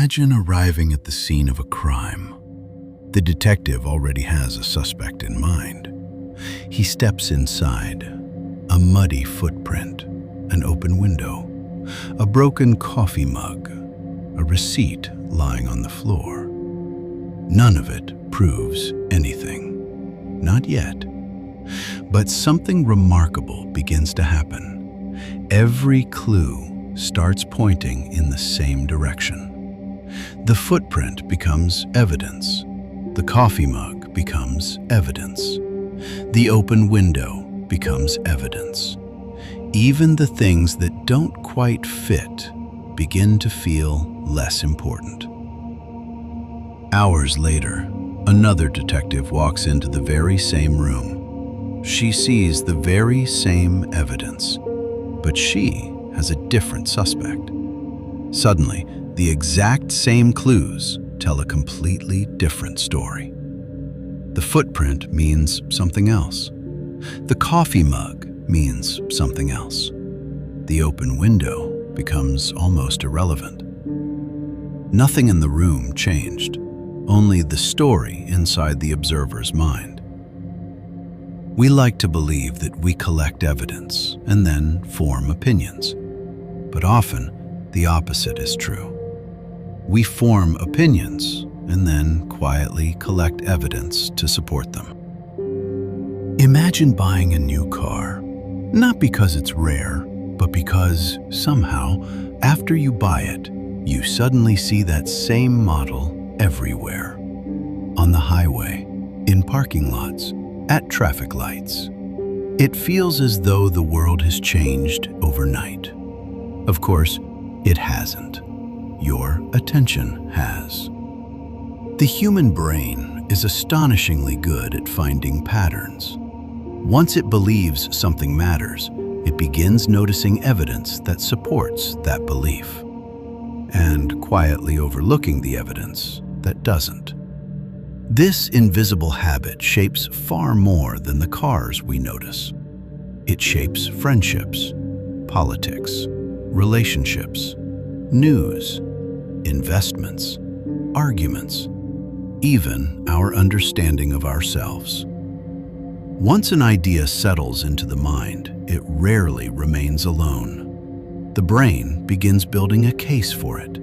Imagine arriving at the scene of a crime. The detective already has a suspect in mind. He steps inside. A muddy footprint, an open window, a broken coffee mug, a receipt lying on the floor. None of it proves anything. Not yet. But something remarkable begins to happen. Every clue starts pointing in the same direction. The footprint becomes evidence. The coffee mug becomes evidence. The open window becomes evidence. Even the things that don't quite fit begin to feel less important. Hours later, another detective walks into the very same room. She sees the very same evidence, but she has a different suspect. Suddenly, the exact same clues tell a completely different story. The footprint means something else. The coffee mug means something else. The open window becomes almost irrelevant. Nothing in the room changed, only the story inside the observer's mind. We like to believe that we collect evidence and then form opinions, but often the opposite is true. We form opinions and then quietly collect evidence to support them. Imagine buying a new car, not because it's rare, but because somehow, after you buy it, you suddenly see that same model everywhere. On the highway, in parking lots, at traffic lights. It feels as though the world has changed overnight. Of course, it hasn't. Your attention has. The human brain is astonishingly good at finding patterns. Once it believes something matters, it begins noticing evidence that supports that belief, and quietly overlooking the evidence that doesn't. This invisible habit shapes far more than the cars we notice. It shapes friendships, politics, relationships, news, investments, arguments, even our understanding of ourselves. Once an idea settles into the mind, it rarely remains alone. The brain begins building a case for it,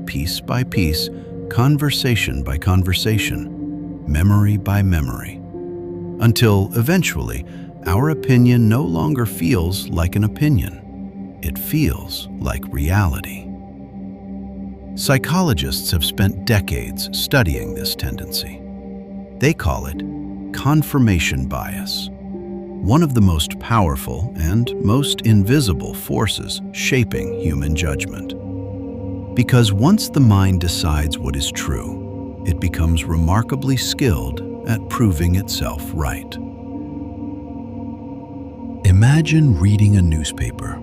piece by piece, conversation by conversation, memory by memory, until eventually our opinion no longer feels like an opinion. It feels like reality. Psychologists have spent decades studying this tendency. They call it confirmation bias, one of the most powerful and most invisible forces shaping human judgment. Because once the mind decides what is true, it becomes remarkably skilled at proving itself right. Imagine reading a newspaper.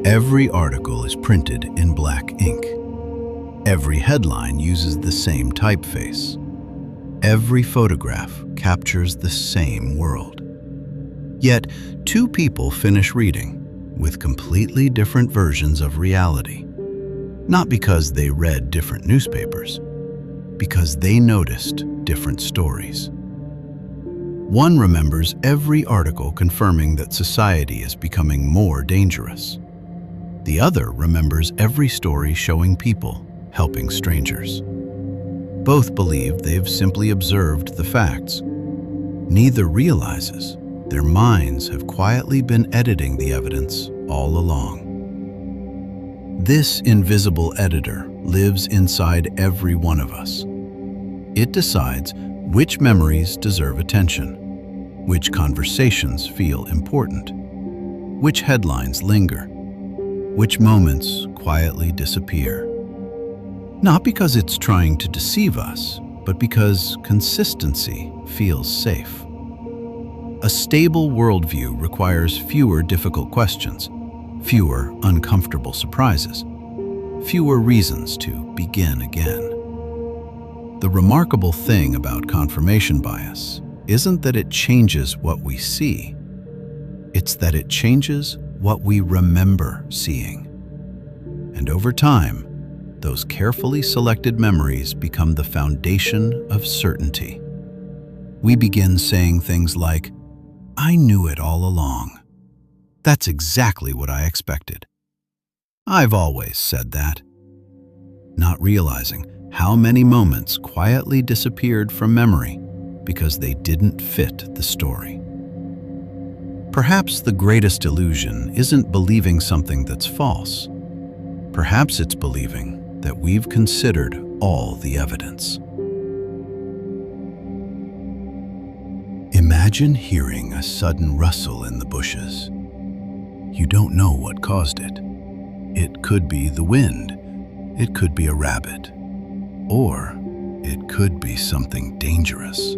Every article is printed in black ink. Every headline uses the same typeface. Every photograph captures the same world. Yet, two people finish reading with completely different versions of reality. Not because they read different newspapers, because they noticed different stories. One remembers every article confirming that society is becoming more dangerous. The other remembers every story showing people helping strangers. Both believe they've simply observed the facts. Neither realizes their minds have quietly been editing the evidence all along. This invisible editor lives inside every one of us. It decides which memories deserve attention, which conversations feel important, which headlines linger, which moments quietly disappear. Not because it's trying to deceive us, but because consistency feels safe. A stable worldview requires fewer difficult questions, fewer uncomfortable surprises, fewer reasons to begin again. The remarkable thing about confirmation bias isn't that it changes what we see, it's that it changes what we remember seeing. And over time, those carefully selected memories become the foundation of certainty. We begin saying things like, "I knew it all along. That's exactly what I expected. I've always said that," not realizing how many moments quietly disappeared from memory because they didn't fit the story. Perhaps the greatest illusion isn't believing something that's false. Perhaps it's believing that we've considered all the evidence. Imagine hearing a sudden rustle in the bushes. You don't know what caused it. It could be the wind, it could be a rabbit, or it could be something dangerous.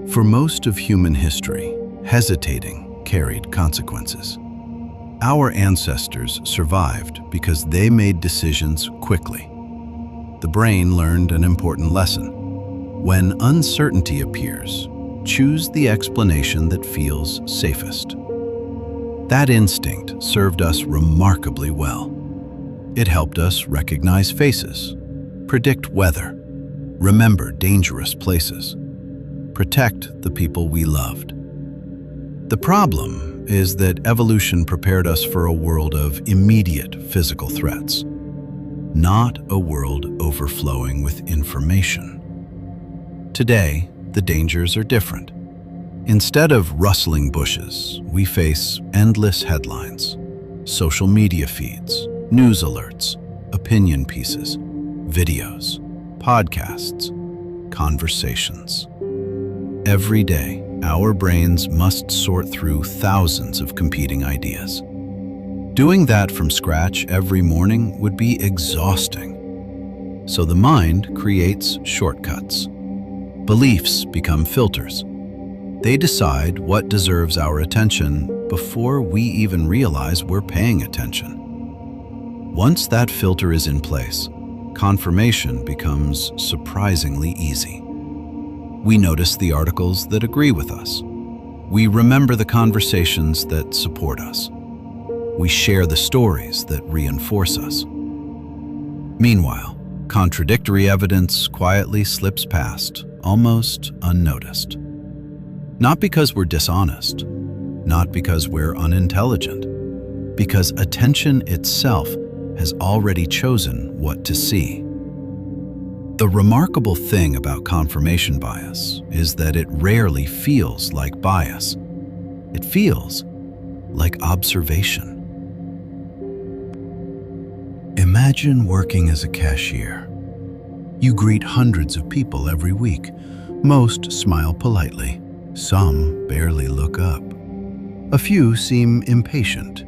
For most of human history, hesitating carried consequences. Our ancestors survived because they made decisions quickly. The brain learned an important lesson. When uncertainty appears, choose the explanation that feels safest. That instinct served us remarkably well. It helped us recognize faces, predict weather, remember dangerous places, protect the people we loved. The problem is that evolution prepared us for a world of immediate physical threats, not a world overflowing with information. Today, the dangers are different. Instead of rustling bushes, we face endless headlines, social media feeds, news alerts, opinion pieces, videos, podcasts, conversations. Every day, our brains must sort through thousands of competing ideas. Doing that from scratch every morning would be exhausting. So the mind creates shortcuts. Beliefs become filters. They decide what deserves our attention before we even realize we're paying attention. Once that filter is in place, confirmation becomes surprisingly easy. We notice the articles that agree with us. We remember the conversations that support us. We share the stories that reinforce us. Meanwhile, contradictory evidence quietly slips past, almost unnoticed. Not because we're dishonest, not because we're unintelligent, because attention itself has already chosen what to see. The remarkable thing about confirmation bias is that it rarely feels like bias. It feels like observation. Imagine working as a cashier. You greet hundreds of people every week. Most smile politely. Some barely look up. A few seem impatient.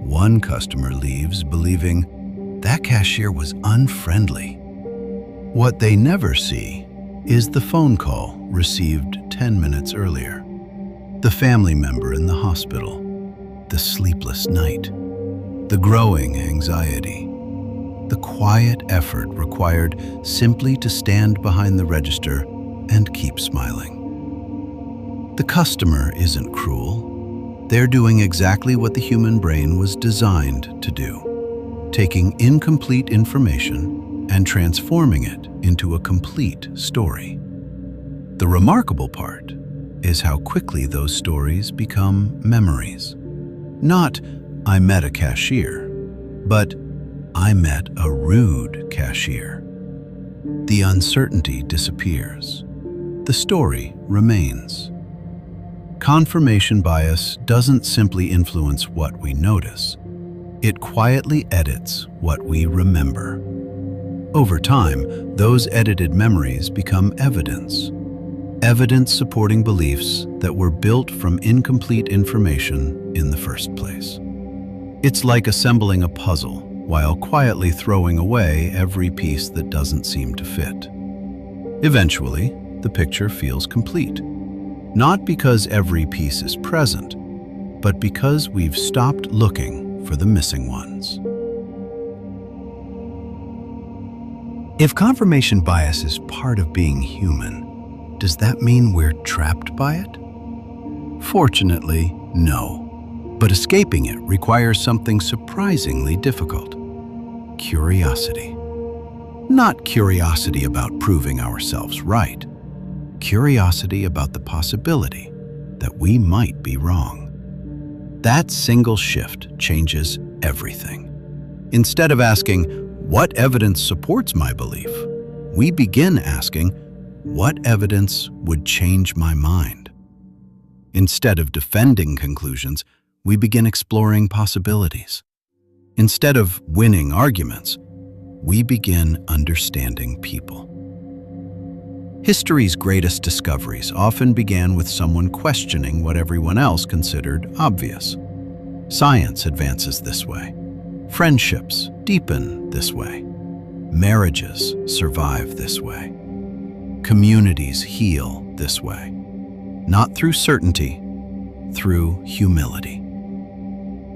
One customer leaves believing that cashier was unfriendly. What they never see is the phone call received 10 minutes earlier, the family member in the hospital, the sleepless night, the growing anxiety, the quiet effort required simply to stand behind the register and keep smiling. The customer isn't cruel. They're doing exactly what the human brain was designed to do, taking incomplete information and transforming it into a complete story. The remarkable part is how quickly those stories become memories. Not, "I met a cashier," but "I met a rude cashier." The uncertainty disappears. The story remains. Confirmation bias doesn't simply influence what we notice. It quietly edits what we remember. Over time, those edited memories become evidence. Evidence supporting beliefs that were built from incomplete information in the first place. It's like assembling a puzzle while quietly throwing away every piece that doesn't seem to fit. Eventually, the picture feels complete. Not because every piece is present, but because we've stopped looking for the missing ones. If confirmation bias is part of being human, does that mean we're trapped by it? Fortunately, no. But escaping it requires something surprisingly difficult: curiosity. not curiosity about proving ourselves right. Curiosity about the possibility that we might be wrong. That single shift changes everything. Instead of asking, "What evidence supports my belief?" we begin asking, "What evidence would change my mind?" Instead of defending conclusions, we begin exploring possibilities. Instead of winning arguments, we begin understanding people. History's greatest discoveries often began with someone questioning what everyone else considered obvious. Science advances this way. Friendships deepen this way. Marriages survive this way. Communities heal this way. Not through certainty, through humility.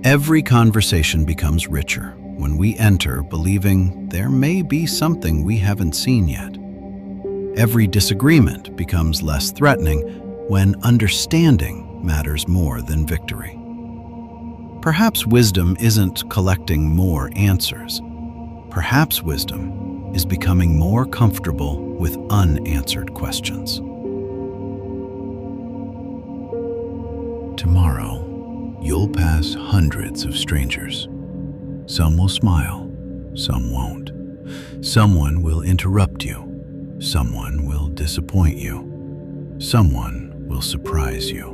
Every conversation becomes richer when we enter believing there may be something we haven't seen yet. Every disagreement becomes less threatening when understanding matters more than victory. Perhaps wisdom isn't collecting more answers. Perhaps wisdom is becoming more comfortable with unanswered questions. Tomorrow, you'll pass hundreds of strangers. Some will smile, some won't. Someone will interrupt you. Someone will disappoint you. Someone will surprise you.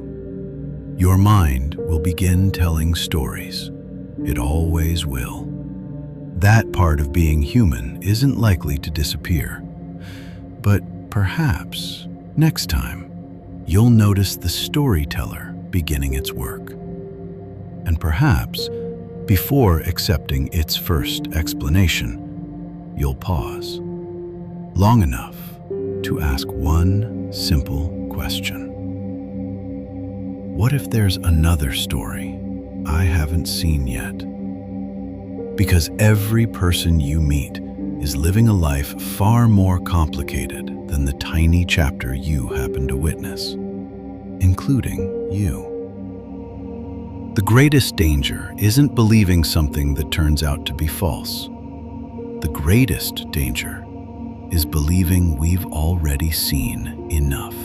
Your mind will begin telling stories. It always will. That part of being human isn't likely to disappear. But perhaps, next time, you'll notice the storyteller beginning its work. And perhaps, before accepting its first explanation, you'll pause long enough to ask one simple question. What if there's another story I haven't seen yet? Because every person you meet is living a life far more complicated than the tiny chapter you happen to witness, including you. The greatest danger isn't believing something that turns out to be false. The greatest danger is believing we've already seen enough.